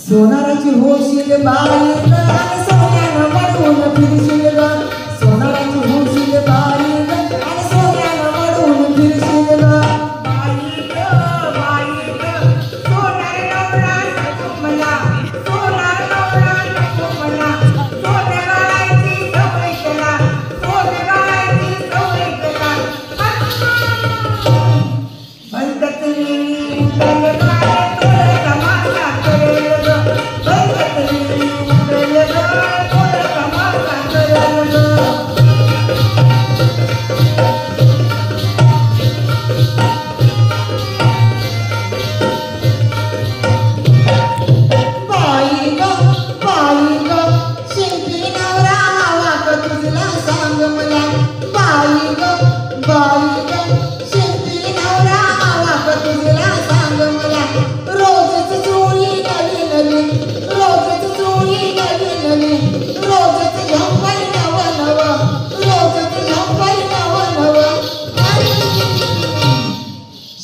सोनाराची होशील बाई आणि सोन्यानं मडवून फिरशील ग सोनाराची होशील बाई आणि सोन्यानं मडवून फिरशील ग बाई ग सोनार नवरा नको मला सोनार नवरा नको मला सोने गाळायची सवय केला सोने गाळायची सवय केला म्हणतात वेळी उठले काय तोरे तमाशा करेल ग म्हणतात वेळी उठले काय तोरे तमाशा करेल ग शिंपी नवरा हवा का तुझला सांग मला बाई ग शिंपी नवरा हवा का तुझला सांग मला रोजच चोळी नवी नवीन रोजच चोळी नवी नवीन रोजच झंपर नव नव रोजच झंपर नव नव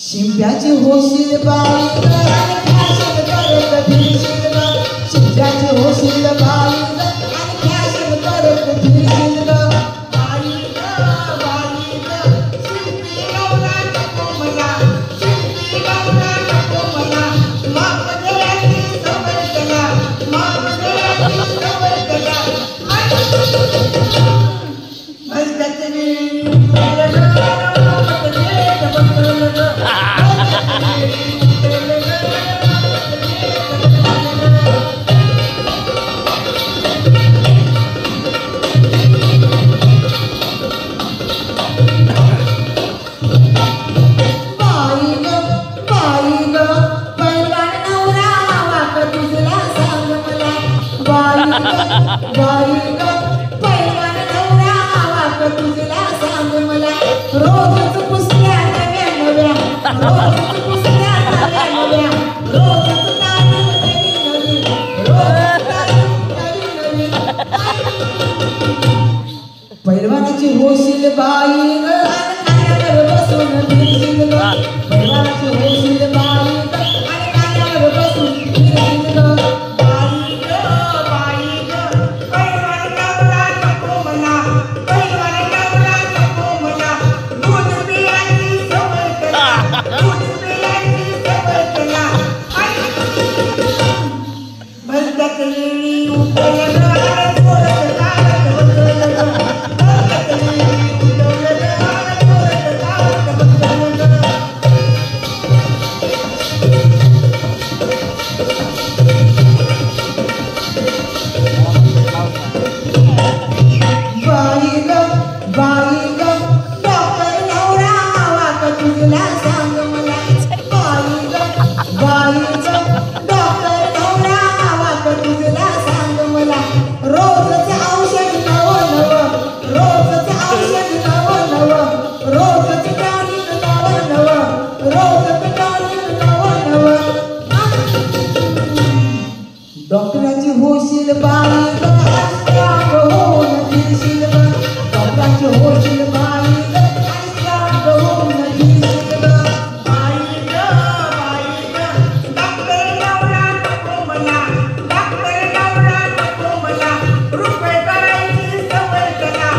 शिंप्याची होशील बाई ग आणि फॅशन करत फिरशील ग शिंप्याची होशील बाई ग आणि फॅशन करत फिरशील ग बाई ग शिंपी नवरा नको मला शिंपी नवरा नको मला माप देण्याची सवय केला माप देण्याची सवय केला म्हणतात वेळी उठले ग म्हणतात वेळी बसले ग म्हणतात वेळी उठले ग पैलवान नवरा हवा का तुझला सांग मला पैलवान नवरा हवा का तुझला सांग मला रोजच पुसल्या नव्या नव्या रोजच पुसल्या नव्या नव्या रोजच तारीख नवी नवी रोजच तारीख नवी नवी पैलवानाची होशील बाई ग आणि खाण्यावर बसून फिरशील ग पैलवानाची होशील बाई ग आणि खाण्यावर बसून फिरशील ग बाई ग पैलवान नवरा नको मला पैलवान नवरा नको मला दूध पिण्याची सवय केला दूध पिण्याची सवय केला म्हणतात वेळी उठले ग थोडं कागद बसलं ग म्हणतात वेळी उठले ग थोडं कागद बसलं ग बाई ग डॉक्टर नवरा हवा का तुझला सांग मला बाई ग डॉक्टर नवरा हवा का तुझला सांग मला रोजच औषध नव नव रोजच औषध नव नव रोजच टॉनिक नव नव रोजच टॉनिक नव नव डॉक्टराची होशील बाई ग स्ट्रॉंग होऊन फिरशील ग डॉक्टराची होशील बाई ग स्ट्रॉंग होऊन फिरशील ग बाई ग डॉक्टर नवरा नको मला डॉक्टर नवरा नको मला रुपये करायची सवय केला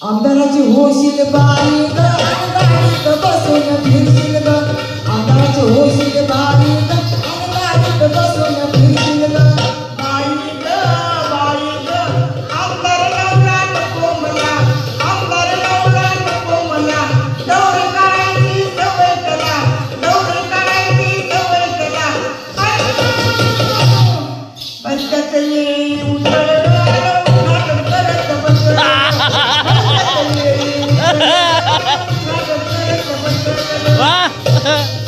आमदाराची होशील बाई ग गाडीत बसून फिरशील ग आमदाराची होशील बाई ग गाडीत बसून फिरशील ग बाई ग आमदार लावला नको मला आमदार लावला नको मला दौड काढायची सवय करा दौड काढायची सवय करा बसत येई उजळ नाटक करत बसत Wah.